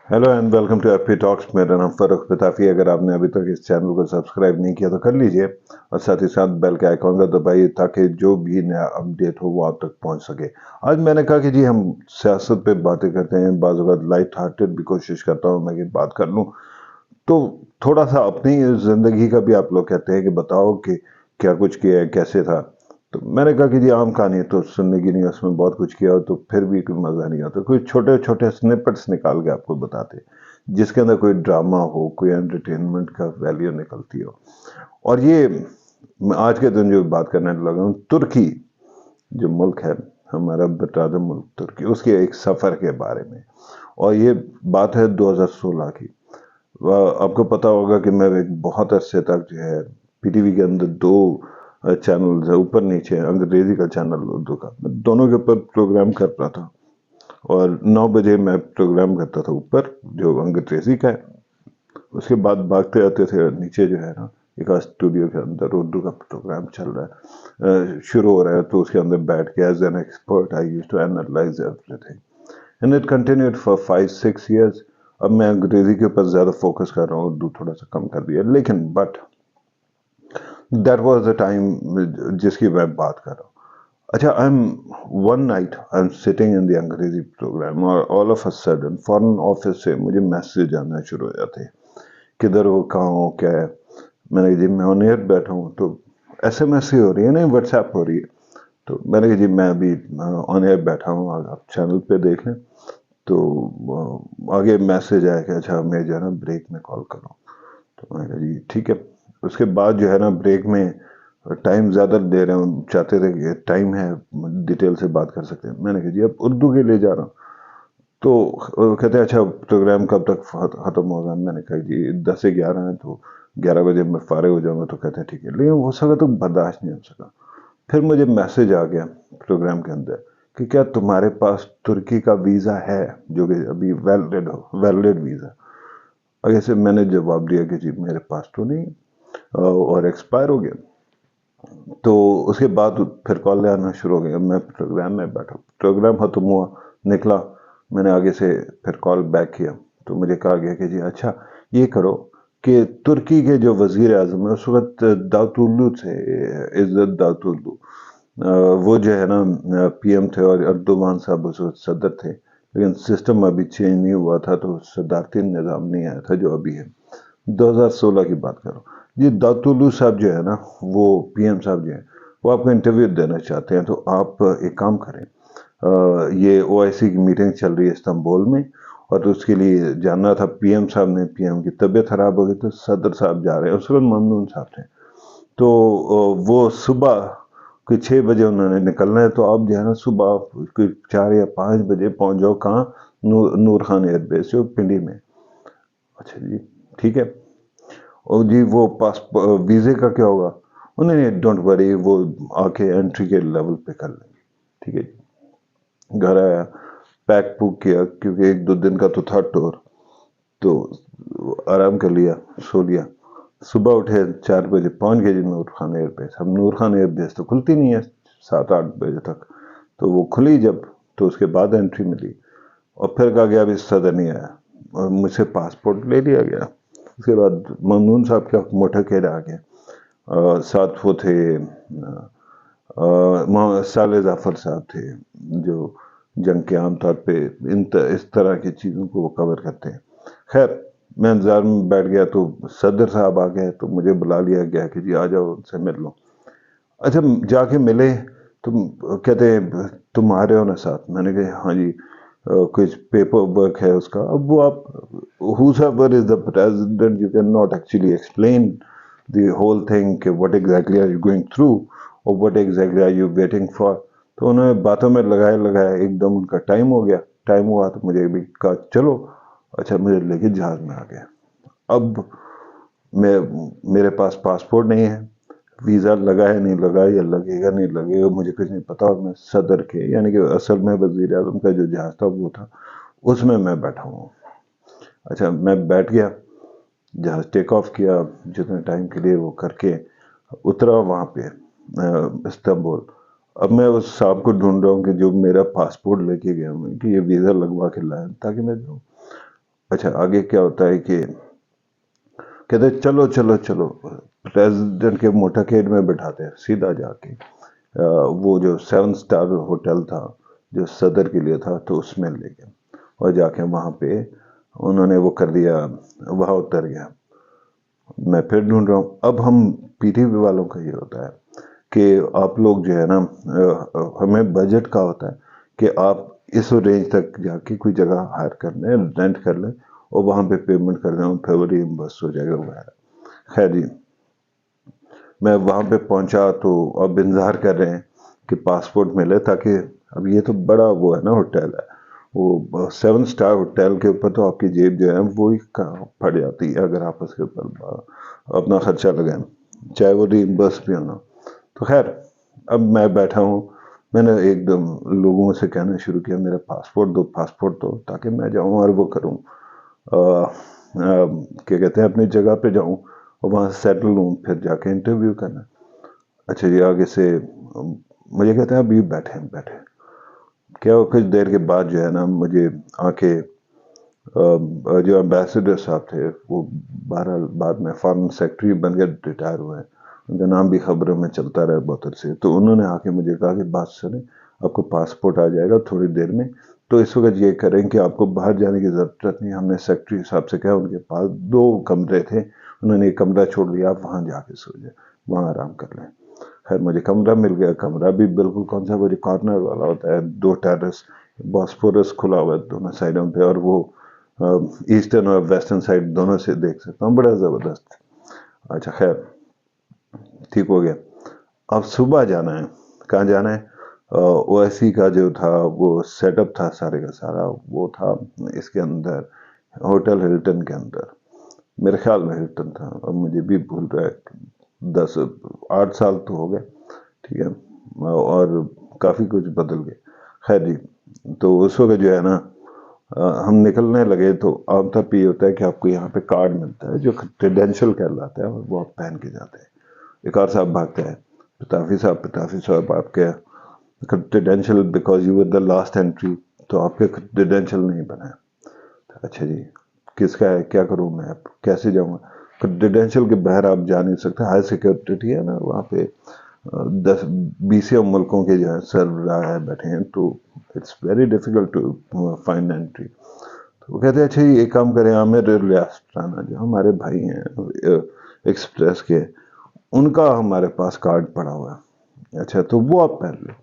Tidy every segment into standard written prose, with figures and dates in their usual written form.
Hello and welcome to FP Talks. मेरा नाम फरुख पिताफी। अगर आपने अभी तक इस चैनल को सब्सक्राइब नहीं किया तो कर लीजिए और साथ ही साथ बेल के आइकॉन को दबाइए ताकि जो भी नया अपडेट हो वो आप तक पहुंच सके। आज मैंने कहा कि जी हम सियासत पे बातें करते हैं, बाज़ औक़ात लाइट हार्टेड भी कोशिश करता हूँ मैं कि बात कर लूँ, तो थोड़ा सा अपनी ज़िंदगी का भी आप लोग कहते हैं कि बताओ कि क्या कुछ किया है, कैसे था। तो मैंने कहा कि जी आम कहानी तो सुनने की नहीं, उसमें बहुत कुछ किया हो तो फिर भी कोई मज़ा नहीं आता। कोई छोटे छोटे स्निपेट्स निकाल के आपको बताते जिसके अंदर कोई ड्रामा हो, कोई एंटरटेनमेंट का वैल्यू निकलती हो। और ये मैं आज के दिन जो बात करने लगा हूँ, तुर्की जो मुल्क है, हमारा बटादा मुल्क तुर्की, उसके एक सफ़र के बारे में। और ये बात है 2016 की। आपको पता होगा कि मैं एक बहुत अरसे तक जो है पीटीवी के अंदर दो चैनल है, ऊपर नीचे अंग्रेजी का चैनल उर्दू का, मैं दोनों के ऊपर प्रोग्राम कर रहा था। और 9 बजे मैं प्रोग्राम करता था ऊपर जो अंग्रेजी का है, उसके बाद भागते आते थे नीचे जो है ना, एक स्टूडियो के अंदर उर्दू का प्रोग्राम चल रहा है, शुरू हो रहा है, तो उसके अंदर बैठ के as an expert I used to analyse everything and it continued for 5-6 years। अब मैं अंग्रेजी के ऊपर ज़्यादा फोकस कर रहा हूँ, उर्दू थोड़ा सा कम कर दिया, लेकिन but that was the time जिसकी मैं बात कर रहा हूँ। अच्छा, one night I am sitting in the अंग्रेजी प्रोग्राम और all of a sudden foreign office से मुझे मैसेज आना शुरू हो जाते हैं, किधर हो, कहाँ हो, क्या है। मैंने कहा जी मैं ऑन एयर बैठा हूँ, तो एसएमएस ही हो रही है, नहीं व्हाट्सएप हो रही है। तो मैंने कहा जी मैं अभी ऑन एयर बैठा हूँ, आप चैनल पे देख लें। तो आगे मैसेज आया कि अच्छा मैं जो है ना ब्रेक में कॉल कर रहा हूँ। तो मैंने कहा जी ठीक है। उसके बाद जो है ना ब्रेक में टाइम ज़्यादा दे रहे हूँ, चाहते थे कि टाइम है डिटेल से बात कर सकते हैं। मैंने कहा जी अब उर्दू के लिए जा रहा हूँ। तो कहते हैं अच्छा प्रोग्राम कब तक ख़त्म होगा। मैंने कहा जी 10 से 11 है, तो 11 बजे मैं फारिग हो जाऊँगा। तो कहते हैं ठीक है, लेकिन हो सका तो बर्दाश्त नहीं हो सका। फिर मुझे मैसेज आ गया प्रोग्राम के अंदर कि क्या तुम्हारे पास तुर्की का वीज़ा है, जो कि अभी वैलिड हो, वैलिड वीज़ा। और ऐसे मैंने जवाब दिया कि जी मेरे पास तो नहीं, और एक्सपायर हो गया। तो उसके बाद फिर कॉल आना शुरू हो गया। मैं प्रोग्राम में बैठा, प्रोग्राम खत्म हुआ, निकला, मैंने आगे से फिर कॉल बैक किया। तो मुझे कहा गया कि जी अच्छा ये करो कि तुर्की के जो वजीर आजम है उस वक्त दाउतुल्लू थे, इज्जत दाउतुल्लू। वो जो है ना पीएम थे और अर्दोगान साहब उस वक्त सदर थे, लेकिन सिस्टम अभी चेंज नहीं हुआ था, तो सदारती निज़ाम नहीं आया था जो अभी है। 2016 की बात करो। ये दातुलू साहब जो है ना, वो पीएम साहब जो है, वो आपको इंटरव्यू देना चाहते हैं। तो आप एक काम करें, ये ओआईसी की मीटिंग चल रही है इस्तांबुल में, और तो उसके लिए जाना था पीएम साहब ने। पीएम की तबीयत खराब हो गई तो सदर साहब जा रहे हैं, उस वक्त ममनून साहब थे। तो वो सुबह कोई 6 बजे उन्होंने निकलना है, तो आप जो है ना सुबह कोई 4 या 5 बजे पहुंच जाओ। कहाँ? नूर खान एयरबेस जो पिंडी में। अच्छा जी ठीक है। और जी वो पास वीज़े का क्या होगा? उन्होंने डोंट वरी, वो आके एंट्री के लेवल पे कर लेंगे। ठीक है जी। घर आया, पैक पुक किया, क्योंकि 1-2 दिन का तो था टूर। तो आराम कर लिया, सो लिया। सुबह उठे 4 बजे, पहुंच गए जी नूर खान एयरबेस। अब नूर खान एयरबेस तो खुलती नहीं है 7-8 बजे तक, तो वो खुली जब, तो उसके बाद एंट्री मिली। और फिर कहा गया अभी सदर नहीं आया, और मुझसे पासपोर्ट ले लिया गया। उसके बाद ममनून साहब का मोटरकेड आ गया, साथ वो थे साले जाफर साहब थे, जो जंग के आम तौर पे इस तरह की चीज़ों को वो कवर करते हैं। खैर, मैं इंतजार में बैठ गया, तो सदर साहब आ गए, तो मुझे बुला लिया गया कि जी आ जाओ उनसे मिल लो। अच्छा जाके मिले, तुम कहते हैं तुम आ रहे हो ना साथ। मैंने कहा हाँ जी, कुछ पेपर वर्क है उसका। अब वो आप whosoever is the president, you cannot actually explain the whole thing कि what exactly are you going through or what exactly are you waiting for। तो उन्होंने बातों में लगाया लगाया एकदम उनका टाइम हो गया। टाइम हुआ तो मुझे भी कहा चलो। अच्छा मुझे लेके जहाज में आ गया। अब मैं, मेरे पास पासपोर्ट नहीं है, वीज़ा लगा है नहीं लगा, या लगेगा नहीं लगेगा मुझे कुछ नहीं पता। और मैं सदर के, यानी कि असल में वज़ीर आज़म का जो जहाज़ था वो था, उसमें मैं बैठा हूँ। अच्छा मैं बैठ गया, जहाज़ टेक ऑफ किया, जितने टाइम के लिए वो करके उतरा वहाँ पे इस्तांबुल। अब मैं उस साहब को ढूंढ रहा हूँ कि जो मेरा पासपोर्ट लेके गया हूँ, कि ये वीज़ा लगवा के लाया ताकि मैं जाऊँ। اچھا آگے کیا ہوتا ہے کہ کہتے ہیں چلو چلو چلو، پریزیڈنٹ کے موٹرکیڈ میں بٹھاتے ہیں سیدھا جا کے وہ جو 7 اسٹار ہوٹل تھا جو صدر کے لیے تھا، تو اس میں لے گئے اور جا کے وہاں پہ انہوں نے وہ کر دیا، وہاں اتر گیا۔ میں پھر ڈھونڈ رہا ہوں۔ اب ہم پی ٹی وی والوں کا یہ ہوتا ہے کہ آپ لوگ جو ہے نا، ہمیں بجٹ کا ہوتا ہے کہ آپ اس رینج تک جا کے کوئی جگہ ہائر کر لیں، رینٹ کر لیں اور وہاں پہ پیمنٹ کر دیں، پھر وہ ریمبرس ہو جائے گا وغیرہ۔ خیر جی، میں وہاں پہ پہنچا تو اب انتظار کر رہے ہیں کہ پاسپورٹ ملے، تاکہ اب یہ تو بڑا وہ ہے نا ہوٹل ہے، وہ 7 اسٹار ہوٹل کے اوپر تو آپ کی جیب جو ہے وہی پھٹ جاتی ہے اگر آپ اس کے اوپر اپنا خرچہ لگائیں، چاہے وہ ریمبرس بھی ہونا۔ تو خیر اب میں بیٹھا ہوں، میں نے ایک دم لوگوں سے کہنا شروع کیا میرا پاسپورٹ دو، پاسپورٹ دو، تاکہ میں جاؤں اور وہ کروں، کیا کہتے ہیں، اپنی جگہ پہ جاؤں اور وہاں سیٹل ہوں، پھر جا کے انٹرویو کرنا۔ اچھا جی، آگے سے مجھے کہتے ہیں ابھی بیٹھے بیٹھے، کیا وہ کچھ دیر کے بعد جو ہے نا مجھے آ کے جو امبیسڈر صاحب تھے، وہ بہرحال بعد میں فارن سیکرٹری بن کے ریٹائر ہوئے ہیں، ان کا نام بھی خبروں میں چلتا رہا بہت عرصے، تو انہوں نے آ کے مجھے کہا کہ بات سنیں، آپ کو پاسپورٹ آ جائے گا تھوڑی دیر میں، تو اس وقت یہ کریں کہ آپ کو باہر جانے کی ضرورت نہیں۔ ہم نے سیکرٹری صاحب سے کہا، ان کے پاس 2 کمرے تھے، انہوں نے ایک کمرہ چھوڑ دیا، آپ وہاں جا کے سو جائیں، وہاں آرام کر لیں۔ خیر مجھے کمرہ مل گیا، کمرہ بھی بالکل کون سا وہ جو کارنر والا ہوتا ہے، 2 ٹیرس، باسفورس کھلا ہوا ہے دونوں سائڈوں پہ، اور وہ ایسٹرن اور ویسٹرن سائڈ دونوں سے دیکھ سکتا ہوں، بڑا زبردست۔ اچھا خیر ٹھیک ہو گیا۔ اب صبح جانا ہے، کہاں جانا ہے؟ او ایس سی کا جو تھا وہ سیٹ اپ تھا سارے کا سارا، وہ تھا اس کے اندر، ہوٹل ہلٹن کے اندر، میرے خیال میں ہلٹن تھا، اب مجھے بھی بھول رہا ہے، 8 سال تو ہو گئے، ٹھیک ہے، اور کافی کچھ بدل گئے۔ خیر جی، تو اس وقت جو ہے نا ہم نکلنے لگے تو عام طور پہ یہ ہوتا ہے کہ آپ کو یہاں پہ کارڈ ملتا ہے جو کریڈینشل کہلاتا ہے، اور وہ آپ پہن کے جاتے ہیں۔ ایک اور صاحب بھاگتا ہے، پتافی صاحب آپ کے credential because you were the last entry, تو آپ کے کریڈینشل نہیں بنا ہے۔ اچھا جی، کس کا ہے، کیا کروں میں، اب کیسے جاؤں گا؟ کریڈینشل کے بغیر آپ جا نہیں سکتے، ہائی سیکورٹی ہے نا وہاں پہ، 10-20 ملکوں کے جو ہے سربراہ بیٹھے ہیں، تو it's very difficult to find entry. تو وہ کہتے ہیں اچھا یہ ایک کام کریں، عامر ریاست رانا جو ہمارے بھائی ہیں ایکسپریس کے، ان کا ہمارے پاس کارڈ پڑا ہوا ہے، اچھا تو وہ آپ پہن لیں۔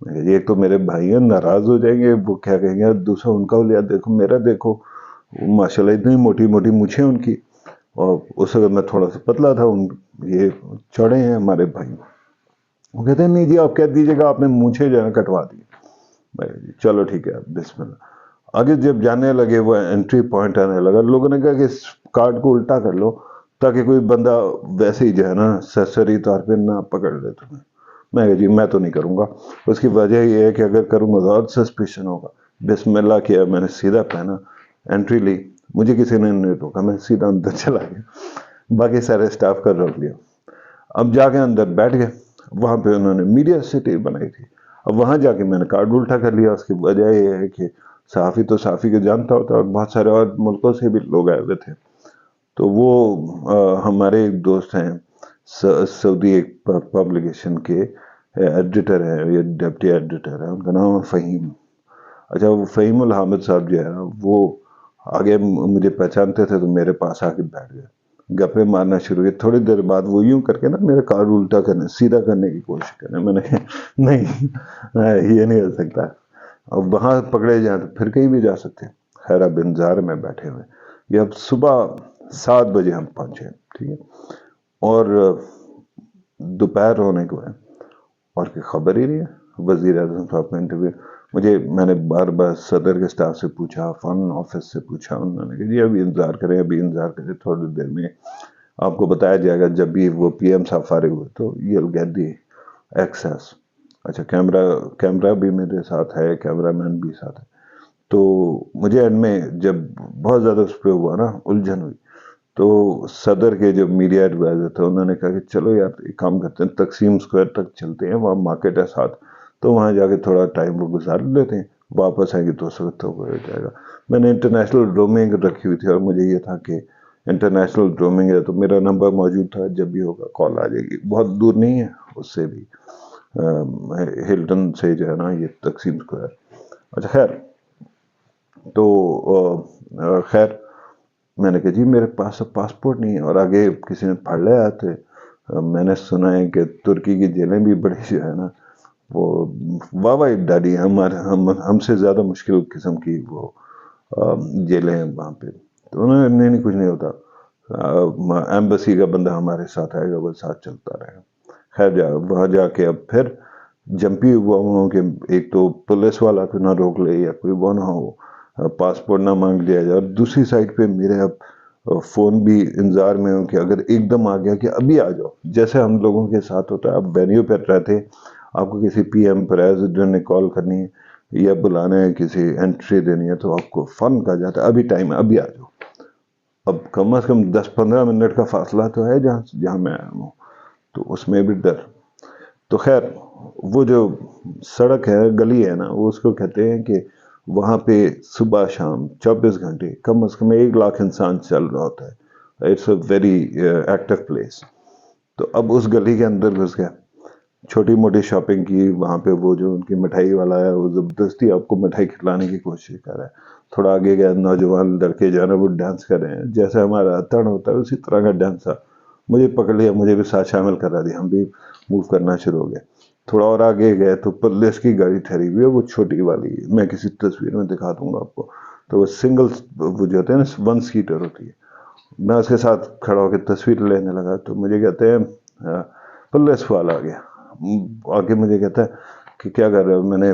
میں کہا، ایک تو میرے بھائی ہیں، ناراض ہو جائیں گے، وہ کیا کہیں گے، دوسرا ان کا لیا، دیکھو میرا دیکھو، ماشاءاللہ اتنی موٹی موٹی مونچھیں ان کی، اور اس وقت میں تھوڑا سا پتلا تھا، یہ چڑے ہیں ہمارے بھائی۔ وہ کہتے ہیں نہیں جی آپ کہہ دیجیے گا آپ نے مونچھیں جو ہے کٹوا دی۔ میں کہا جی چلو ٹھیک ہے، بسم اللہ۔ آگے جب جانے لگے، وہ انٹری پوائنٹ آنے لگا، لوگوں نے کہا کہ اس کارڈ کو الٹا کر لو تاکہ کوئی بندہ ویسے ہی جو ہے نا سرسری طور پہ نہ پکڑ لے تمہیں۔ میں کہا جی میں تو نہیں کروں گا، اس کی وجہ یہ ہے کہ اگر کروں گا تو اور سسپیشن ہوگا۔ بسم اللہ کیا، میں نے سیدھا پہنا، انٹری لی، مجھے کسی نے نہیں روکا، میں سیدھا اندر چلا گیا، باقی سارے اسٹاف کا روک لیا۔ اب جا کے اندر بیٹھ گئے، وہاں پہ انہوں نے میڈیا سٹی بنائی تھی، اب وہاں جا کے میں نے کارڈ الٹا کر لیا۔ اس کی وجہ یہ ہے کہ صحافی تو صحافی کو جانتا ہوتا ہے، اور بہت سارے اور ملکوں سے بھی لوگ آئے ہوئے تھے، تو وہ ہمارے ایک دوست ہیں سعودی ایک پبلیکیشن کے ایڈیٹر ہیں، یہ ڈپٹی ایڈیٹر ہیں، ان کا نام ہے فہیم۔ اچھا وہ فہیم الحامد صاحب جو ہے نا، وہ آگے مجھے پہچانتے تھے تو میرے پاس آ کے بیٹھ گئے، گپے مارنا شروع کی۔ تھوڑی دیر بعد وہ یوں کر کے نا میرا کارڈ الٹا کرنے، سیدھا کرنے کی کوشش کریں، میں نے کہا نہیں یہ نہیں ہو سکتا، اب وہاں پکڑے جائیں تو پھر کہیں بھی جا سکتے ہیں۔ خیر اب انتظار میں بیٹھے ہوئے، یہ اب صبح 7 بجے ہم پہنچے، ٹھیک ہے، اور دوپہر ہونے کو ہے، اور کوئی خبر ہی نہیں ہے۔ وزیر اعظم صاحب کا انٹرویو، میں نے بار بار صدر کے سٹاف سے پوچھا، فارن آفس سے پوچھا، انہوں نے کہا جی ابھی انتظار کریں، تھوڑی دیر میں آپ کو بتایا جائے گا، جب بھی وہ پی ایم صاحب فارغ ہوئے تو you'll get the access۔ اچھا کیمرہ بھی میرے ساتھ ہے، کیمرہ مین بھی ساتھ ہے، تو مجھے اینڈ میں جب بہت زیادہ اس پہ ہوا نا، الجھن ہوئی، تو صدر کے جو میڈیا ایڈوائزر تھے انہوں نے کہا کہ چلو یار ایک کام کرتے ہیں، تقسیم اسکوائر تک چلتے ہیں، وہاں مارکیٹ ہے ساتھ، تو وہاں جا کے تھوڑا ٹائم وہ گزار لیتے ہیں، واپس آئیں گے تو اس وقت تو ہو جائے گا۔ मैंने इंटरनेशनल रोमिंग रखी हुई थी और मुझे ये था कि इंटरनेशनल रोमिंग है तो मेरा नंबर मौजूद था, जब भी होगा कॉल आ जाएगी। बहुत दूर नहीं है उससे भी, हिल्टन से जो है ना ये तकसीम स्क्वायर। अच्छा खैर, तो खैर मैंने कहा जी मेरे पास तो पासपोर्ट नहीं है, और आगे किसी ने पढ़ लिया थे। मैंने सुना है कि तुर्की की जेलें भी बड़ी जो है ना वो वाह वाह डाली, हमसे ज़्यादा मुश्किल किस्म की वो जेलें हैं वहाँ पे। तो उन्होंने नहीं कुछ नहीं होता, एम्बेसी का बंदा हमारे साथ आएगा, वो साथ चलता रहेगा। खैर वहाँ जाके अब फिर जंपी हुआ हूँ कि एक तो पुलिस वाला को ना रोक ले या कोई वो ना हो, पासपोर्ट ना मांग लिया जाए, और दूसरी साइड पे मेरे अब फ़ोन भी इंतज़ार में हूँ कि अगर एकदम आ गया कि अभी आ जाओ, जैसे हम लोगों के साथ होता है। आप वेन्यू पर रहते, आपको किसी पीएम प्रेसिडेंट ने कॉल करनी है या बुलाना है, किसी एंट्री देनी है, तो आपको फ़ौरन कहा जाता है अभी टाइम है, अभी आ जाओ। अब कम से कम 10-15 मिनट का फासला तो है जहाँ जहाँ मैं आया हूँ, तो उसमें भी डर। तो खैर वो जो सड़क है, गली है ना, वो उसको कहते हैं कि वहाँ पे सुबह शाम 24 घंटे कम से कम 1 लाख इंसान चल रहा होता है। It's a very active place. तो अब उस गली के अंदर घुस गया, छोटी मोटी शॉपिंग की। वहाँ पे वो जो उनकी मिठाई वाला है वो ज़बरदस्ती आपको मिठाई खिलाने की कोशिश कर रहा है। थोड़ा आगे गया, नौजवान लड़के जो है ना वो डांस कर रहे हैं, जैसे हमारा तड़ होता है उसी तरह का डांस था। मुझे पकड़ लिया, मुझे भी साथ शामिल करा दिया, हम भी मूव करना शुरू हो गए। थोड़ा और आगे गए तो पुलिस की गाड़ी ठहरी हुई है, वो छोटी वाली, मैं किसी तस्वीर में दिखा दूंगा आपको। तो वो सिंगल, वो जो होते हैं ना, 1 सीटर होती है। मैं उसके साथ खड़ा होकर तस्वीर लेने लगा तो मुझे कहते हैं पुलिस वाला आ गया। आगे मुझे कहता है कि क्या कर रहे हो। मैंने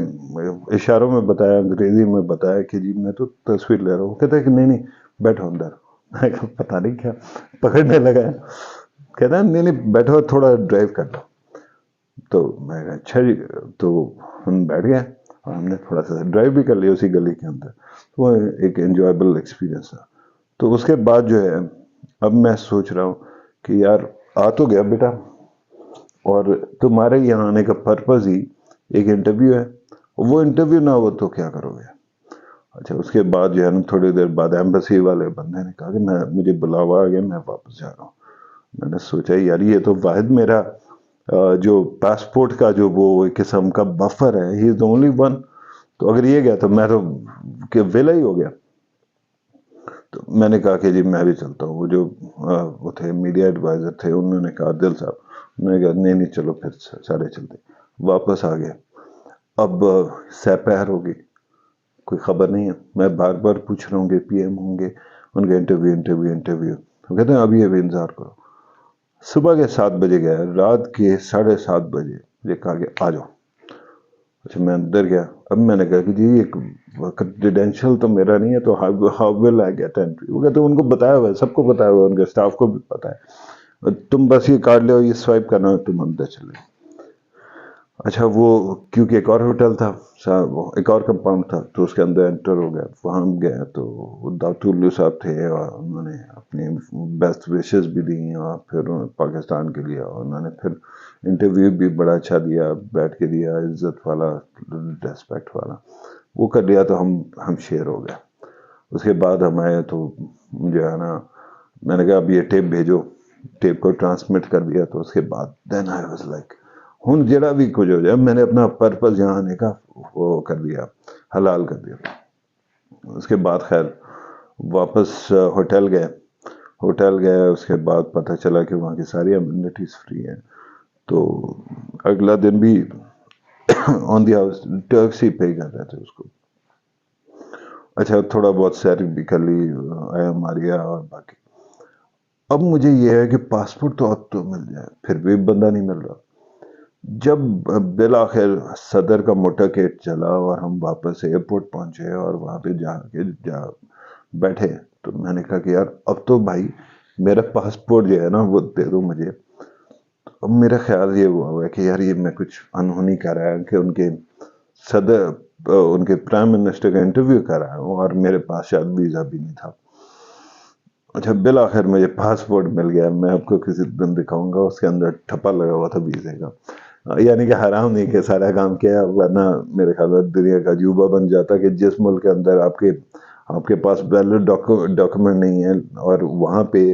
इशारों में बताया, अंग्रेजी में बताया कि जी मैं तो तस्वीर ले रहा हूँ। कहता है कि नहीं नहीं बैठो अंदर। मैं कहा पता नहीं क्या पकड़ने लगा है। कहता है नहीं नहीं बैठो, थोड़ा ड्राइव कर लो। तो मैं कहा अच्छा जी। तो हम बैठ गए और हमने थोड़ा सा ड्राइव भी कर लिया उसी गली के अंदर। तो वो एक एंजॉयबल एक्सपीरियंस था। तो उसके बाद जो है अब मैं सोच रहा हूँ कि यार आ तो गया बेटा, और तुम्हारे यहाँ आने का पर्पज़ ही एक इंटरव्यू है, वो इंटरव्यू ना हो तो क्या करोगे। अच्छा उसके बाद जो है ना थोड़ी देर बाद एम्बेसी वाले बंदे ने कहा कि मैं, मुझे बुलावा आ गया, मैं वापस जा रहा हूँ। मैंने सोचा यार ये तो वाहिद मेरा जो पासपोर्ट का जो वो एक किस्म का बफर है, he is the only one. तो अगर ये गया तो मैं तो कि वेला ही हो गया। तो मैंने कहा कि जी मैं भी चलता हूँ। वो जो वो थे मीडिया एडवाइज़र थे, उन्होंने कहा दिल साहब, उन्होंने कहा नहीं नहीं चलो फिर सारे चलते। वापस आ गए। अब सपहर होगी, कोई ख़बर नहीं है। मैं बार बार पूछ रहा हूँ कि पीएम होंगे, उनका इंटरव्यू इंटरव्यू इंटरव्यू। तो कहते हैं अभी अभी इंतज़ार करो। सुबह के 7 बजे गया, रात के 7:30 बजे मुझे कहा कि आ जाओ। अच्छा मैं अंदर गया। अब मैंने कहा कि जी एक क्रेडेंशियल तो मेरा नहीं है, तो how will I get entry. वो कहते उनको बताया हुआ है, सबको बताया हुआ है, उनके स्टाफ को भी पता है, तुम बस ये कार्ड लो, ये स्वाइप करना है, तुम अंदर चले। अच्छा वो क्योंकि एक और होटल था, एक और कंपाउंड था, तो उसके अंदर एंटर हो गया। वहाँ गया तो दाऊद साहब थे और उन्होंने अपनी बेस्ट विशेस भी दी, और फिर पाकिस्तान के लिए उन्होंने फिर इंटरव्यू भी बड़ा अच्छा दिया, बैठ के दिया, इज्जत वाला, रेस्पेक्ट वाला, वो कर लिया। तो हम शेयर हो गए। उसके बाद हम आए तो जो है ना मैंने कहा अब ये टेप भेजो, टेप को ट्रांसमिट कर दिया। तो उसके बाद देन आई वाज लाइक हूँ जरा भी कुछ हो जाए, मैंने अपना पर्पस यहाँ आने का वो कर दिया, हलाल कर दिया। उसके बाद खैर वापस होटल गए। होटल गए, उसके बाद पता चला कि वहाँ की सारी अम्यूनिटीज़ फ्री हैं। तो अगला दिन भी ऑन दी हाउस टैक्स ही पे कर रहे थे उसको। अच्छा थोड़ा बहुत सैर भी कर ली, आया मारिया और बाकी। अब मुझे ये है कि पासपोर्ट तो अब तो मिल जाए, फिर भी बंदा नहीं मिल रहा। जब बिल आखिर सदर का मोटरकेट चला और हम वापस एयरपोर्ट पहुंचे और वहाँ पे जा बैठे, तो मैंने कहा कि यार अब तो भाई मेरा पासपोर्ट जो है ना वो दे दो मुझे। अब मेरा ख्याल ये हुआ है कि यार ये मैं कुछ अनहोनी कर रहा हूँ कि उनके सदर उनके प्राइम मिनिस्टर का इंटरव्यू कर रहा हूँ और मेरे पास शायद वीज़ा भी नहीं था। अच्छा बिल आखिर मुझे पासपोर्ट मिल गया। मैं आपको किसी दिन दिखाऊंगा, उसके अंदर ठप्पा लगा हुआ था वीज़े का। यानी कि हराम नहीं कि सारा काम किया, वरना मेरे ख्याल में दुनिया का अजूबा बन जाता कि जिस मुल्क के अंदर आपके آپ کے پاس ویلڈ ڈاکومنٹ نہیں ہے اور وہاں پہ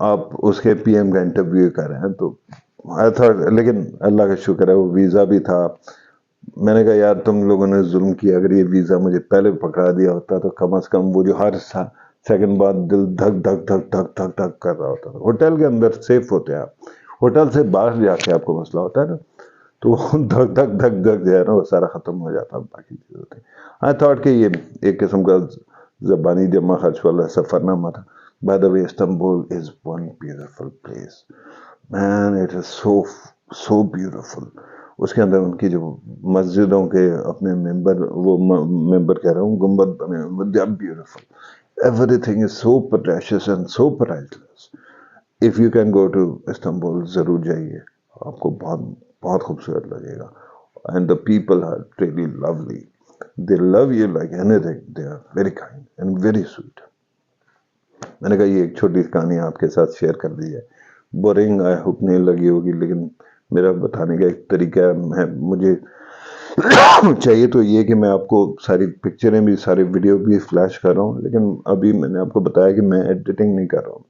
آپ اس کے پی ایم کا انٹرویو کر رہے ہیں. تو لیکن اللہ کا شکر ہے وہ ویزا بھی تھا. میں نے کہا یار تم لوگوں نے ظلم کیا, اگر یہ ویزا مجھے پہلے پکڑا دیا ہوتا تو کم از کم وہ جو ہر سیکنڈ بعد دل دھک دھک دھک دھک دھک دھک کر رہا ہوتا تھا. ہوٹل کے اندر سیف ہوتے ہیں آپ, ہوٹل سے باہر جا کے آپ کو مسئلہ ہوتا ہے نا, تو دھک دھک دھک دھک جو ہے نا وہ سارا ختم ہو جاتا. باقی چیز ہوتی. آئی تھاٹ کہ یہ ایک قسم کا زبانی جمع خرچ والا سفر نامہ تھا. By the way Istanbul is one beautiful place مین, اٹ از سو بیوٹیفل. اس کے اندر ان کی جو مسجدوں کے اپنے ممبر کہہ رہا ہوں, گنبد بنے ہوئے, they are beautiful. Everything is so precious and so priceless. If you can go to Istanbul ضرور جائیے, آپ کو بہت بہت خوبصورت لگے گا. And the people are really lovely, they love you like anything, they are very kind and very sweet. میں نے کہا یہ ایک چھوٹی کہانی آپ کے ساتھ شیئر کر دی ہے. بورنگ آئی ہوپ نہیں لگی ہوگی, لیکن میرا بتانے کا ایک طریقہ ہے. مجھے چاہیے تو یہ کہ میں آپ کو ساری پکچریں بھی سارے ویڈیو بھی فلیش کر رہا ہوں, لیکن ابھی میں نے آپ کو بتایا کہ میں ایڈیٹنگ نہیں کر رہا ہوں,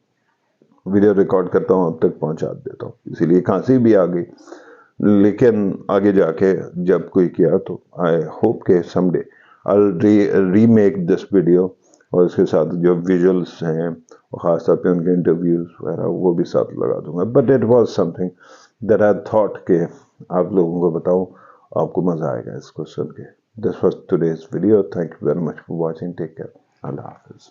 ویڈیو ریکارڈ کرتا ہوں اب تک پہنچا دیتا ہوں. اسی لیے کھانسی بھی آ گئی, لیکن آگے جا کے جب کوئی کیا تو آئی ہوپ کہ some day I remake this video, اور اس کے ساتھ جو ویژولس ہیں خاص طور پہ ان کے انٹرویوز وغیرہ وہ بھی ساتھ لگا دوں گا. But it was something that I thought کہ آپ لوگوں کو بتاؤں, آپ کو مزہ آئے گا اس کو سن کے. This was today's video. Thank you very much for watching. Take care. Allah حافظ.